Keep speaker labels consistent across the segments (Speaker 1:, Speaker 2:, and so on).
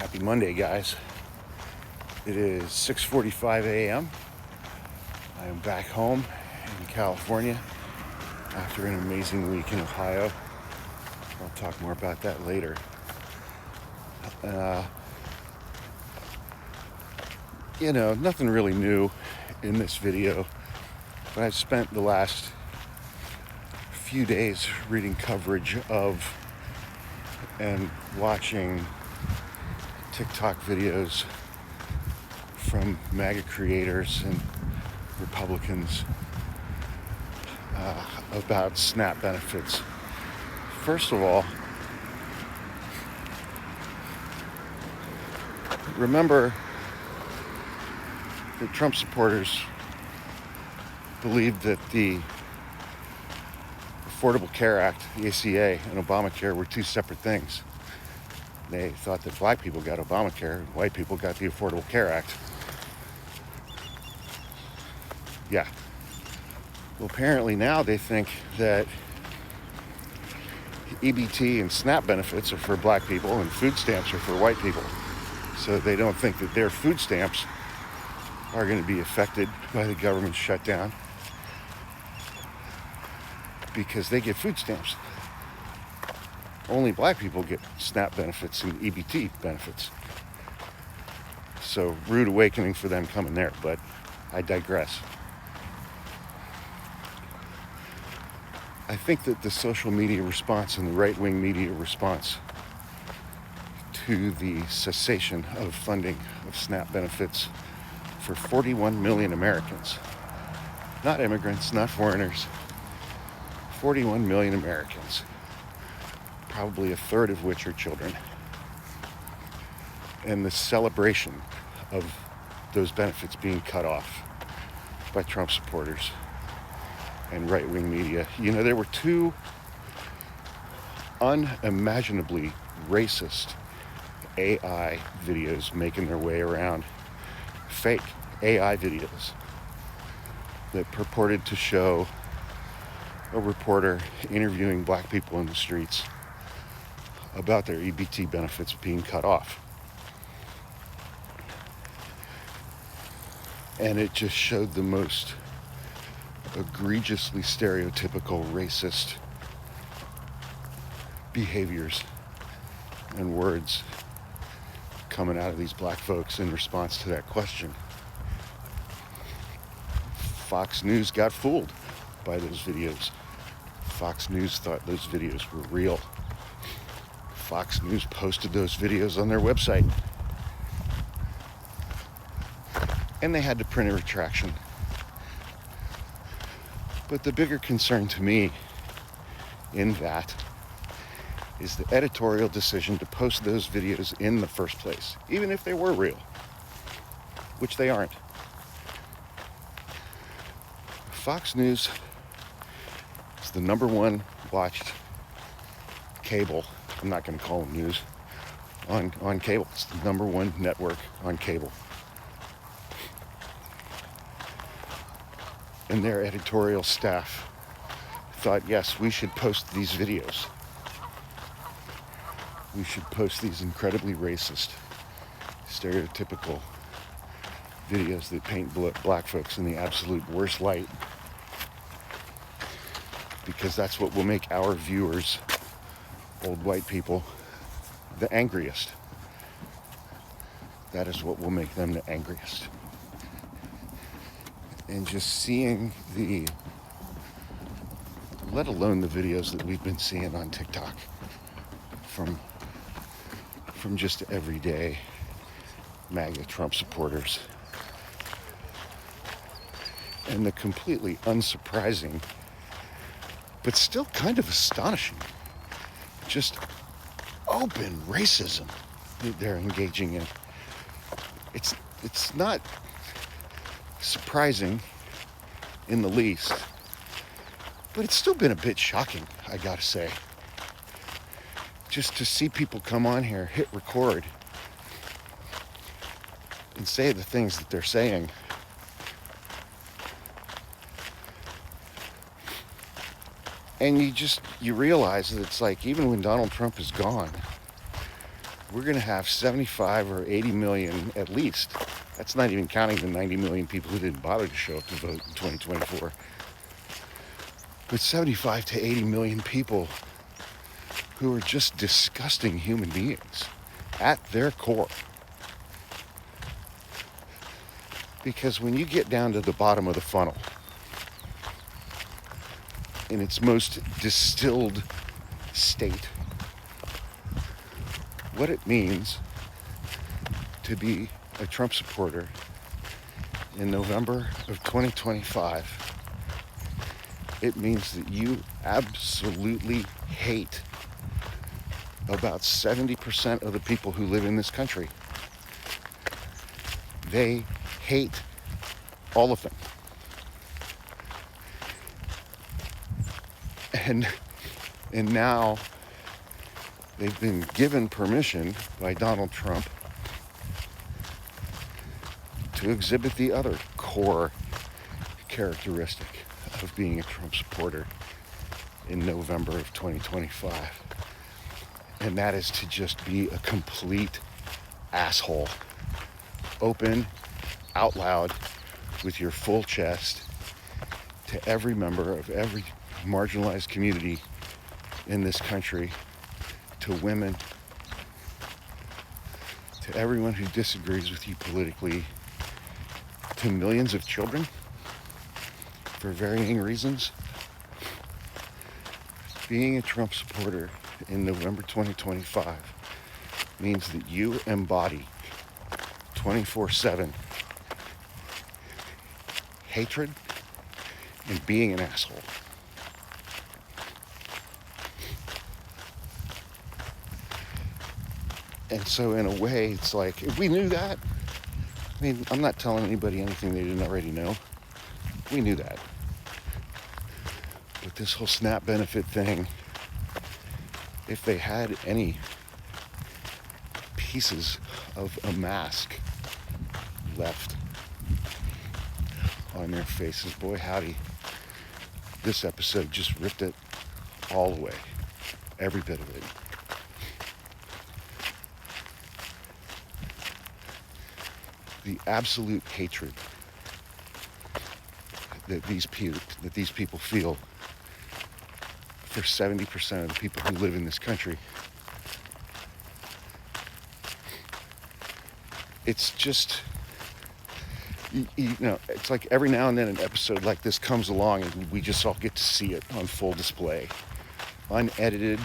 Speaker 1: Happy Monday, guys. It is 6:45 a.m. I am back home in California after an amazing week in Ohio. I'll talk more about that later. Nothing really new in this video, but I've spent the last few days reading coverage of and watching TikTok videos from MAGA creators and Republicans about SNAP benefits. First of all, remember that Trump supporters believed that the Affordable Care Act, the ACA, and Obamacare were two separate things. They thought that black people got Obamacare and white people got the Affordable Care Act. Yeah. Well, apparently now they think that EBT and SNAP benefits are for black people and food stamps are for white people. So they don't think that their food stamps are going to be affected by the government shutdown because they get food stamps. Only black people get SNAP benefits and EBT benefits. So rude awakening for them coming there, but I digress. I think that the social media response and the right-wing media response to the cessation of funding of SNAP benefits for 41 million Americans, not immigrants, not foreigners, 41 million Americans, probably a third of which are children, and the celebration of those benefits being cut off by Trump supporters and right-wing media. There were two unimaginably racist AI videos making their way around, fake AI videos that purported to show a reporter interviewing black people in the streets about their EBT benefits being cut off. And it just showed the most egregiously stereotypical racist behaviors and words coming out of these black folks in response to that question. Fox News got fooled by those videos. Fox News thought those videos were real. Fox News posted those videos on their website. And they had to print a retraction. But the bigger concern to me in that is the editorial decision to post those videos in the first place, even if they were real, which they aren't. Fox News is the number one watched cable, I'm not going to call them news, on cable. It's the number one network on cable. And their editorial staff thought, yes, we should post these videos. We should post these incredibly racist, stereotypical videos that paint black folks in the absolute worst light, because that's what will make our viewers, old white people, the angriest. That is what will make them the angriest. And just seeing let alone the videos that we've been seeing on TikTok from just everyday MAGA Trump supporters, and the completely unsurprising, but still kind of astonishing, just open racism that they're engaging in. It's not surprising in the least, but it's still been a bit shocking, I gotta say. Just to see people come on here, hit record, and say the things that they're saying. And you realize that it's like, even when Donald Trump is gone, we're going to have 75 or 80 million at least. That's not even counting the 90 million people who didn't bother to show up to vote in 2024. But 75 to 80 million people who are just disgusting human beings at their core. Because when you get down to the bottom of the funnel, in its most distilled state, what it means to be a Trump supporter in November of 2025, it means that you absolutely hate about 70% of the people who live in this country. They hate all of them. And now they've been given permission by Donald Trump to exhibit the other core characteristic of being a Trump supporter in November of 2025. And that is to just be a complete asshole. Open, out loud, with your full chest to every member of every marginalized community in this country, to women, to everyone who disagrees with you politically, to millions of children for varying reasons. Being a Trump supporter in November 2025 means that you embody 24/7 hatred and being an asshole. And so in a way, it's like, if we knew that, I mean, I'm not telling anybody anything they didn't already know. We knew that. But this whole SNAP benefit thing, if they had any pieces of a mask left on their faces, boy howdy, this episode just ripped it all away. Every bit of it. The absolute hatred that these people feel for 70% of the people who live in this country. It's just, you know, it's like every now and then an episode like this comes along and we just all get to see it on full display. Unedited,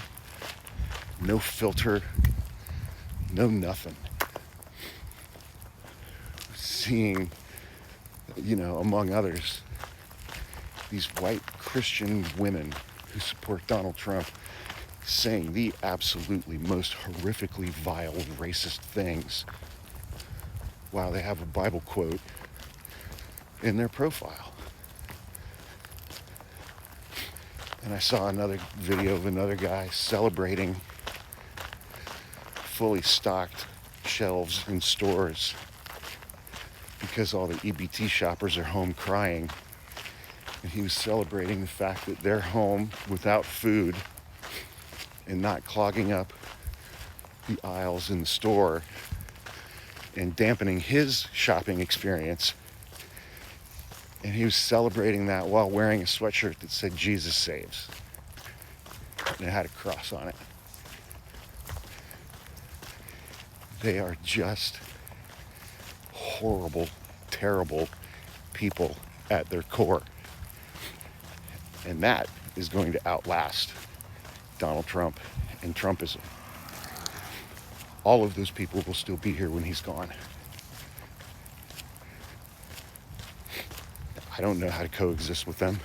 Speaker 1: no filter, no nothing. Seeing, you know, among others, these white Christian women who support Donald Trump saying the absolutely most horrifically vile, racist things while they have a Bible quote in their profile. And I saw another video of another guy celebrating fully stocked shelves in stores because all the EBT shoppers are home crying. And he was celebrating the fact that they're home without food and not clogging up the aisles in the store and dampening his shopping experience. And he was celebrating that while wearing a sweatshirt that said Jesus saves. And it had a cross on it. They are just horrible, terrible people at their core. And that is going to outlast Donald Trump and Trumpism. All of those people will still be here when he's gone. I don't know how to coexist with them.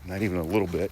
Speaker 1: Not even a little bit.